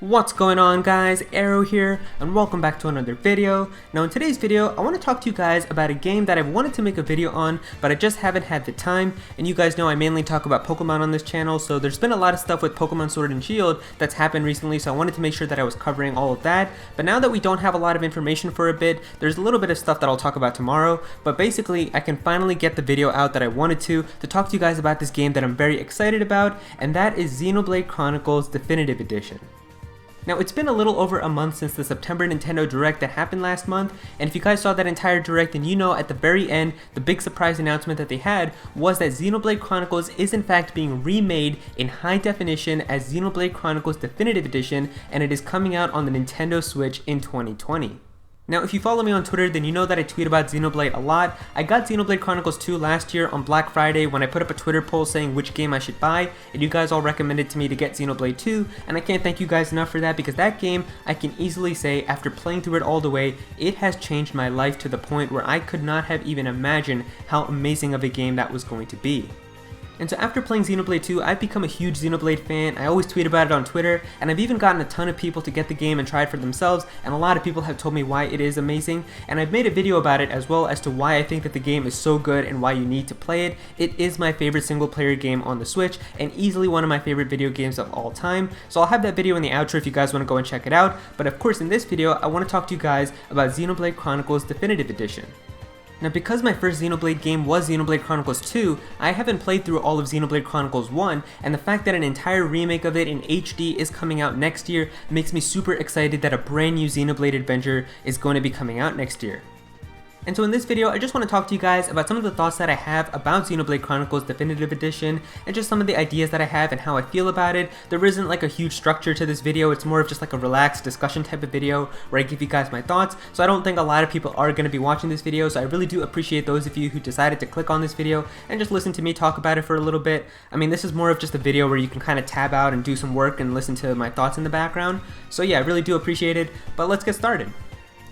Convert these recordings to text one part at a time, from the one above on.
What's going on, guys? Aero here, and welcome back to another video. Now in today's video, I want to talk to you guys about a game that I've wanted to make a video on, but I just haven't had the time. And you guys know I mainly talk about Pokemon on this channel, so there's been a lot of stuff with Pokemon Sword and Shield that's happened recently, so I wanted to make sure that I was covering all of that. But now that we don't have a lot of information for a bit, there's a little bit of stuff that I'll talk about tomorrow, but basically I can finally get the video out that I wanted to talk to you guys about this game that I'm very excited about, and that is Xenoblade Chronicles Definitive Edition. Now, it's been a little over a month since the September Nintendo Direct that happened last month, and if you guys saw that entire Direct, then you know at the very end, the big surprise announcement that they had was that Xenoblade Chronicles is in fact being remade in high definition as Xenoblade Chronicles Definitive Edition, and it is coming out on the Nintendo Switch in 2020. Now, if you follow me on Twitter, then you know that I tweet about Xenoblade a lot. I got Xenoblade Chronicles 2 last year on Black Friday when I put up a Twitter poll saying which game I should buy, and you guys all recommended to me to get Xenoblade 2, and I can't thank you guys enough for that, because that game, I can easily say, after playing through it all the way, it has changed my life to the point where I could not have even imagined how amazing of a game that was going to be. And so after playing Xenoblade 2, I've become a huge Xenoblade fan. I always tweet about it on Twitter, and I've even gotten a ton of people to get the game and try it for themselves, and a lot of people have told me why it is amazing, and I've made a video about it as well as to why I think that the game is so good and why you need to play it. It is my favorite single player game on the Switch, and easily one of my favorite video games of all time, so I'll have that video in the outro if you guys want to go and check it out. But of course in this video, I want to talk to you guys about Xenoblade Chronicles Definitive Edition. Now, because my first Xenoblade game was Xenoblade Chronicles 2, I haven't played through all of Xenoblade Chronicles 1, and the fact that an entire remake of it in HD is coming out next year makes me super excited that a brand new Xenoblade adventure is going to be coming out next year. And so in this video, I just want to talk to you guys about some of the thoughts that I have about Xenoblade Chronicles Definitive Edition, and just some of the ideas that I have and how I feel about it. There isn't like a huge structure to this video, it's more of just like a relaxed discussion type of video where I give you guys my thoughts, so I don't think a lot of people are going to be watching this video, so I really do appreciate those of you who decided to click on this video and just listen to me talk about it for a little bit. I mean, this is more of just a video where you can kind of tab out and do some work and listen to my thoughts in the background, so yeah, I really do appreciate it, but let's get started.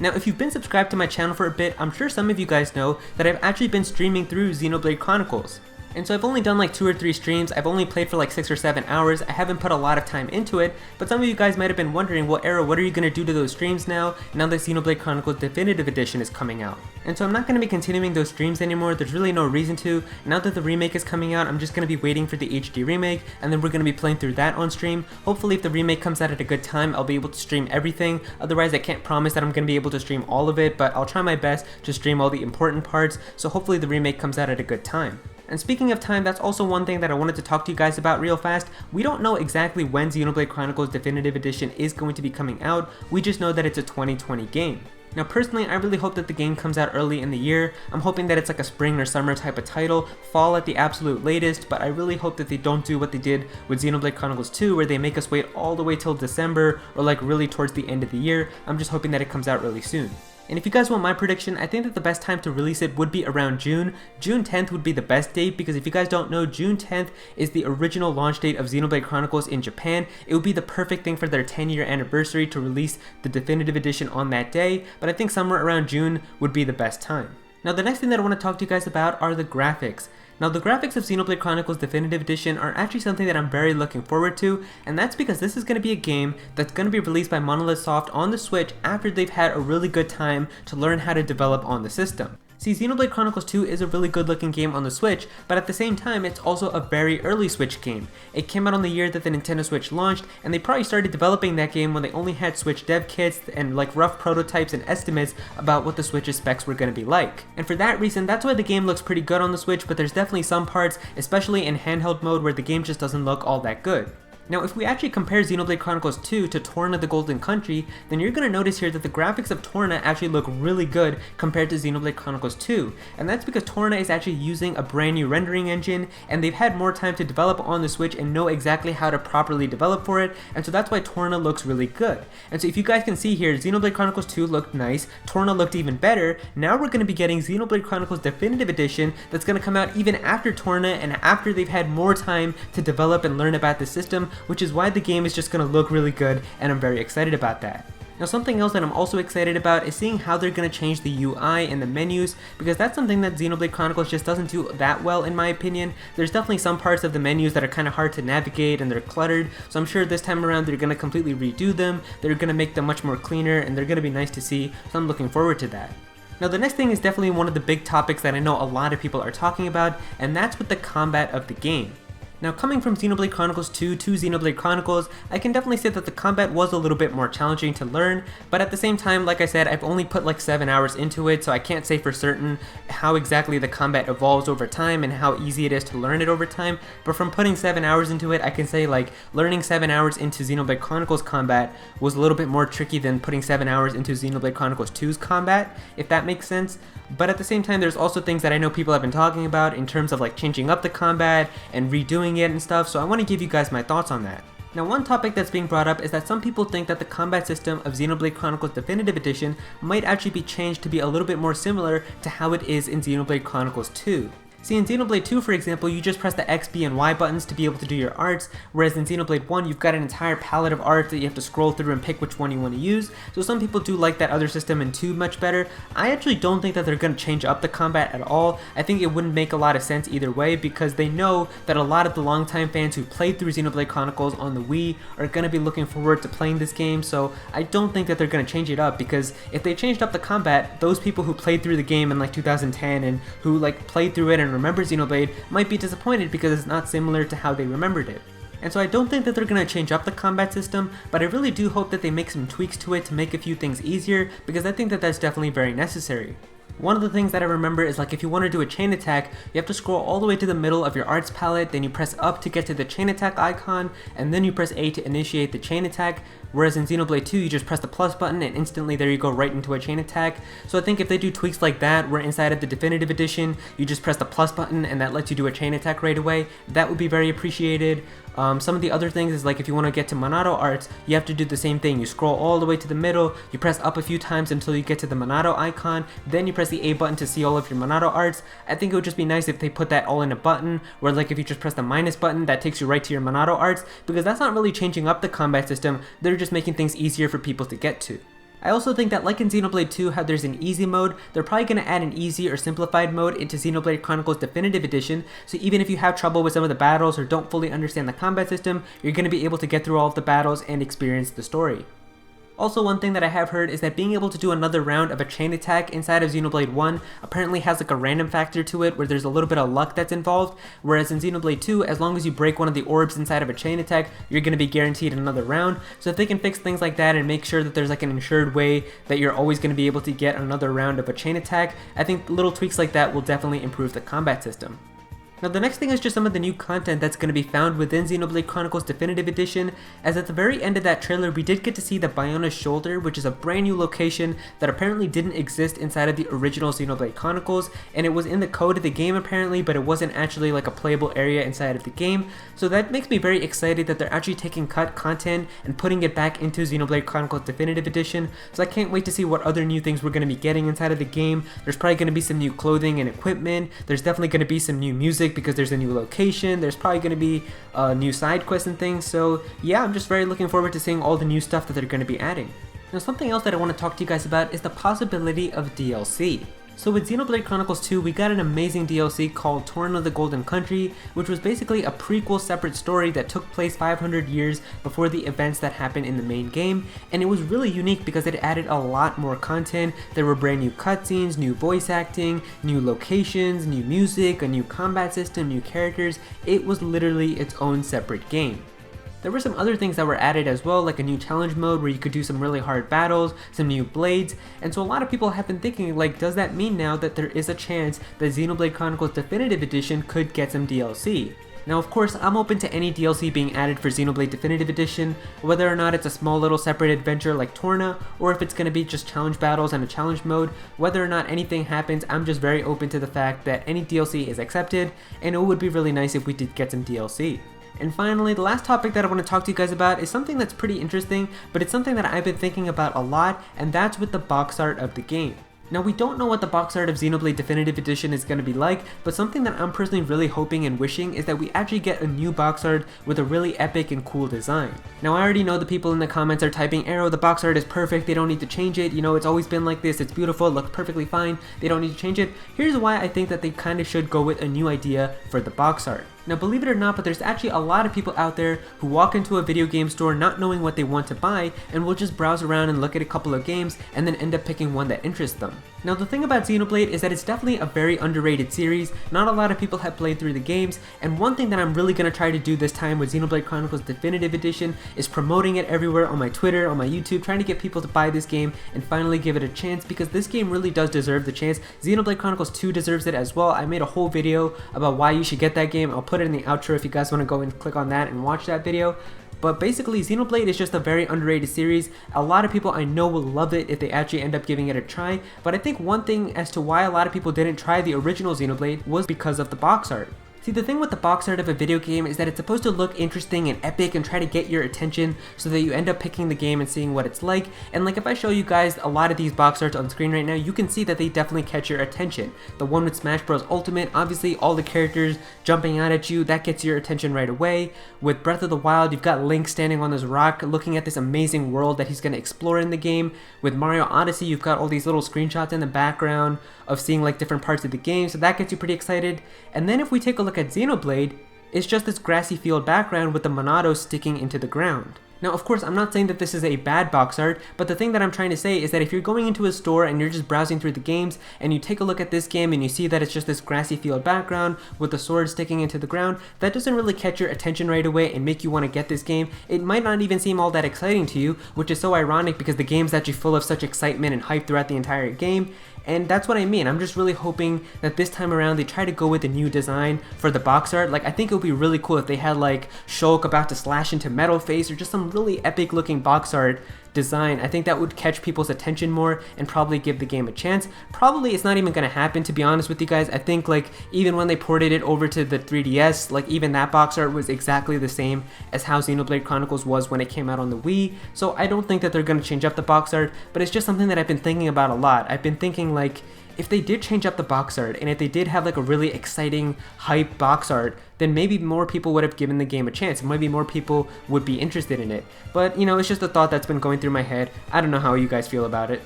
Now, if you've been subscribed to my channel for a bit, I'm sure some of you guys know that I've actually been streaming through Xenoblade Chronicles. And so I've only done like 2 or 3 streams, I've only played for like 6 or 7 hours, I haven't put a lot of time into it, but some of you guys might have been wondering, well Aero, what are you going to do to those streams now that Xenoblade Chronicles Definitive Edition is coming out? And so I'm not going to be continuing those streams anymore, there's really no reason to. Now that the remake is coming out, I'm just going to be waiting for the HD remake, and then we're going to be playing through that on stream. Hopefully if the remake comes out at a good time, I'll be able to stream everything, otherwise I can't promise that I'm going to be able to stream all of it, but I'll try my best to stream all the important parts, so hopefully the remake comes out at a good time. And speaking of time, that's also one thing that I wanted to talk to you guys about real fast. We don't know exactly when Xenoblade Chronicles Definitive Edition is going to be coming out, we just know that it's a 2020 game. Now personally, I really hope that the game comes out early in the year. I'm hoping that it's like a spring or summer type of title, fall at the absolute latest, but I really hope that they don't do what they did with Xenoblade Chronicles 2 where they make us wait all the way till December or like really towards the end of the year. I'm just hoping that it comes out really soon. And if you guys want my prediction, I think that the best time to release it would be around June. June 10th would be the best date, because if you guys don't know, June 10th is the original launch date of Xenoblade Chronicles in Japan. It would be the perfect thing for their 10-year anniversary to release the definitive edition on that day, but I think somewhere around June would be the best time. Now the next thing that I want to talk to you guys about are the graphics. Now the graphics of Xenoblade Chronicles Definitive Edition are actually something that I'm very looking forward to, and that's because this is going to be a game that's going to be released by Monolith Soft on the Switch after they've had a really good time to learn how to develop on the system. See, Xenoblade Chronicles 2 is a really good looking game on the Switch, but at the same time it's also a very early Switch game. It came out on the year that the Nintendo Switch launched, and they probably started developing that game when they only had Switch dev kits and like rough prototypes and estimates about what the Switch's specs were going to be like. And for that reason, that's why the game looks pretty good on the Switch, but there's definitely some parts, especially in handheld mode, where the game just doesn't look all that good. Now if we actually compare Xenoblade Chronicles 2 to Torna the Golden Country, then you're going to notice here that the graphics of Torna actually look really good compared to Xenoblade Chronicles 2, and that's because Torna is actually using a brand new rendering engine, and they've had more time to develop on the Switch and know exactly how to properly develop for it, and so that's why Torna looks really good. And so if you guys can see here, Xenoblade Chronicles 2 looked nice, Torna looked even better. Now we're going to be getting Xenoblade Chronicles Definitive Edition that's going to come out even after Torna and after they've had more time to develop and learn about the system, which is why the game is just going to look really good, and I'm very excited about that. Now something else that I'm also excited about is seeing how they're going to change the UI and the menus, because that's something that Xenoblade Chronicles just doesn't do that well in my opinion. There's definitely some parts of the menus that are kind of hard to navigate and they're cluttered, so I'm sure this time around they're going to completely redo them, they're going to make them much more cleaner, and they're going to be nice to see, so I'm looking forward to that. Now the next thing is definitely one of the big topics that I know a lot of people are talking about, and that's with the combat of the game. Now coming from Xenoblade Chronicles 2 to Xenoblade Chronicles, I can definitely say that the combat was a little bit more challenging to learn, but at the same time, like I said, I've only put like 7 hours into it, so I can't say for certain how exactly the combat evolves over time and how easy it is to learn it over time, but from putting 7 hours into it, I can say like learning 7 hours into Xenoblade Chronicles combat was a little bit more tricky than putting 7 hours into Xenoblade Chronicles 2's combat, if that makes sense. But at the same time, there's also things that I know people have been talking about in terms of like changing up the combat and redoing it and stuff, so I want to give you guys my thoughts on that. Now one topic that's being brought up is that some people think that the combat system of Xenoblade Chronicles Definitive Edition might actually be changed to be a little bit more similar to how it is in Xenoblade Chronicles 2. See, in Xenoblade 2, for example, you just press the X, B, and Y buttons to be able to do your arts, whereas in Xenoblade 1, you've got an entire palette of arts that you have to scroll through and pick which one you want to use, so some people do like that other system in 2 much better. I actually don't think that they're going to change up the combat at all. I think it wouldn't make a lot of sense either way, because they know that a lot of the longtime fans who played through Xenoblade Chronicles on the Wii are going to be looking forward to playing this game, so I don't think that they're going to change it up, because if they changed up the combat, those people who played through the game in like 2010 and who like played through it and remember Xenoblade might be disappointed because it's not similar to how they remembered it. And so I don't think that they're going to change up the combat system, but I really do hope that they make some tweaks to it to make a few things easier, because I think that that's definitely very necessary. One of the things that I remember is like if you want to do a chain attack, you have to scroll all the way to the middle of your arts palette, then you press up to get to the chain attack icon, and then you press A to initiate the chain attack, whereas in Xenoblade 2 you just press the plus button and instantly there you go right into a chain attack. So I think if they do tweaks like that, where inside of the Definitive Edition you just press the plus button and that lets you do a chain attack right away, that would be very appreciated. Some of the other things is like if you want to get to Monado arts, you have to do the same thing. You scroll all the way to the middle, you press up a few times until you get to the Monado icon, then you press the A button to see all of your Monado arts. I think it would just be nice if they put that all in a button, where like if you just press the minus button, that takes you right to your Monado arts, because that's not really changing up the combat system, they're just making things easier for people to get to. I also think that like in Xenoblade 2 how there's an easy mode, they're probably going to add an easy or simplified mode into Xenoblade Chronicles Definitive Edition, so even if you have trouble with some of the battles or don't fully understand the combat system, you're going to be able to get through all of the battles and experience the story. Also, one thing that I have heard is that being able to do another round of a chain attack inside of Xenoblade 1 apparently has like a random factor to it where there's a little bit of luck that's involved, whereas in Xenoblade 2, as long as you break one of the orbs inside of a chain attack, you're going to be guaranteed another round. So if they can fix things like that and make sure that there's like an ensured way that you're always going to be able to get another round of a chain attack, I think little tweaks like that will definitely improve the combat system. Now the next thing is just some of the new content that's going to be found within Xenoblade Chronicles Definitive Edition, as at the very end of that trailer we did get to see the Biona's Shoulder, which is a brand new location that apparently didn't exist inside of the original Xenoblade Chronicles, and it was in the code of the game apparently, but it wasn't actually like a playable area inside of the game, so that makes me very excited that they're actually taking cut content and putting it back into Xenoblade Chronicles Definitive Edition, so I can't wait to see what other new things we're going to be getting inside of the game. There's probably going to be some new clothing and equipment, there's definitely going to be some new music because there's a new location, there's probably going to be new side quests and things, so yeah, I'm just very looking forward to seeing all the new stuff that they're going to be adding. Now something else that I want to talk to you guys about is the possibility of DLC. So with Xenoblade Chronicles 2, we got an amazing DLC called Torn of the Golden Country, which was basically a prequel separate story that took place 500 years before the events that happened in the main game, and it was really unique because it added a lot more content. There were brand new cutscenes, new voice acting, new locations, new music, a new combat system, new characters. It was literally its own separate game. There were some other things that were added as well, like a new challenge mode where you could do some really hard battles, some new blades, and so a lot of people have been thinking like, does that mean now that there is a chance that Xenoblade Chronicles Definitive Edition could get some DLC? Now of course, I'm open to any DLC being added for Xenoblade Definitive Edition, whether or not it's a small little separate adventure like Torna, or if it's going to be just challenge battles and a challenge mode. Whether or not anything happens, I'm just very open to the fact that any DLC is accepted, and it would be really nice if we did get some DLC. And finally, the last topic that I want to talk to you guys about is something that's pretty interesting, but it's something that I've been thinking about a lot, and that's with the box art of the game. Now we don't know what the box art of Xenoblade Definitive Edition is going to be like, but something that I'm personally really hoping and wishing is that we actually get a new box art with a really epic and cool design. Now I already know the people in the comments are typing, Aero, the box art is perfect, they don't need to change it, you know, it's always been like this, it's beautiful, it looks perfectly fine, they don't need to change it. Here's why I think that they kind of should go with a new idea for the box art. Now believe it or not, but there's actually a lot of people out there who walk into a video game store not knowing what they want to buy and will just browse around and look at a couple of games and then end up picking one that interests them. Now the thing about Xenoblade is that it's definitely a very underrated series, not a lot of people have played through the games, and one thing that I'm really going to try to do this time with Xenoblade Chronicles Definitive Edition is promoting it everywhere on my Twitter, on my YouTube, trying to get people to buy this game and finally give it a chance, because this game really does deserve the chance. Xenoblade Chronicles 2 deserves it as well. I made a whole video about why you should get that game. I'll put it in the outro if you guys want to go and click on that and watch that video. But basically, Xenoblade is just a very underrated series. A lot of people I know will love it if they actually end up giving it a try, but I think one thing as to why a lot of people didn't try the original Xenoblade was because of the box art. See, the thing with the box art of a video game is that it's supposed to look interesting and epic and try to get your attention so that you end up picking the game and seeing what it's like. And like if I show you guys a lot of these box arts on screen right now, you can see that they definitely catch your attention. The one with Smash Bros. Ultimate, obviously all the characters jumping out at you, that gets your attention right away. With Breath of the Wild, you've got Link standing on this rock looking at this amazing world that he's going to explore in the game. With Mario Odyssey, you've got all these little screenshots in the background of seeing like different parts of the game, so that gets you pretty excited. And then if we take a look at Xenoblade, it's just this grassy field background with the Monado sticking into the ground. Now of course I'm not saying that this is a bad box art, but the thing that I'm trying to say is that if you're going into a store and you're just browsing through the games and you take a look at this game and you see that it's just this grassy field background with the sword sticking into the ground, that doesn't really catch your attention right away and make you want to get this game. It might not even seem all that exciting to you, which is so ironic because the game's actually full of such excitement and hype throughout the entire game. And that's what I mean. I'm just really hoping that this time around they try to go with a new design for the box art. Like I think it would be really cool if they had like Shulk about to slash into Metal Face or just some really epic looking box art design. I think that would catch people's attention more and probably give the game a chance. Probably it's not even going to happen, to be honest with you guys. I think like even when they ported it over to the 3DS, like even that box art was exactly the same as how Xenoblade Chronicles was when it came out on the Wii. So I don't think that they're going to change up the box art, but it's just something that I've been thinking about a lot. I've been thinking like, if they did change up the box art and if they did have like a really exciting hype box art, then maybe more people would have given the game a chance. Maybe more people would be interested in it. But you know, it's just a thought that's been going through my head. I don't know how you guys feel about it.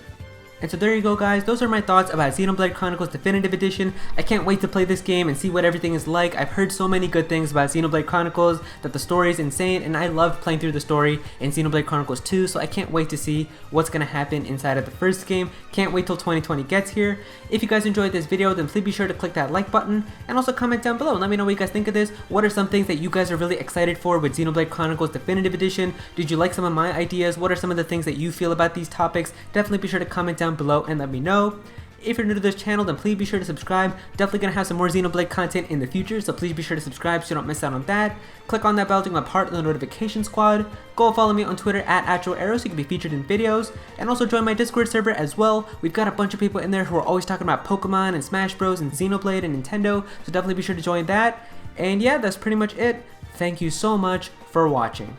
And so there you go guys, those are my thoughts about Xenoblade Chronicles Definitive Edition. I can't wait to play this game and see what everything is like. I've heard so many good things about Xenoblade Chronicles, that the story is insane, and I loved playing through the story in Xenoblade Chronicles 2, so I can't wait to see what's going to happen inside of the first game. Can't wait till 2020 gets here. If you guys enjoyed this video, then please be sure to click that like button, and also comment down below and let me know what you guys think of this. What are some things that you guys are really excited for with Xenoblade Chronicles Definitive Edition? Did you like some of my ideas? What are some of the things that you feel about these topics? Definitely be sure to comment down below and let me know. If you're new to this channel, then please be sure to subscribe. Definitely gonna have some more Xenoblade content in the future, so please be sure to subscribe so you don't miss out on that. Click on that bell to become a part of the notification squad. Go follow me on Twitter at Aero so you can be featured in videos, and also join my Discord server as well. We've got a bunch of people in there who are always talking about Pokemon and Smash Bros and Xenoblade and Nintendo, so definitely be sure to join that. And yeah, that's pretty much it. Thank you so much for watching.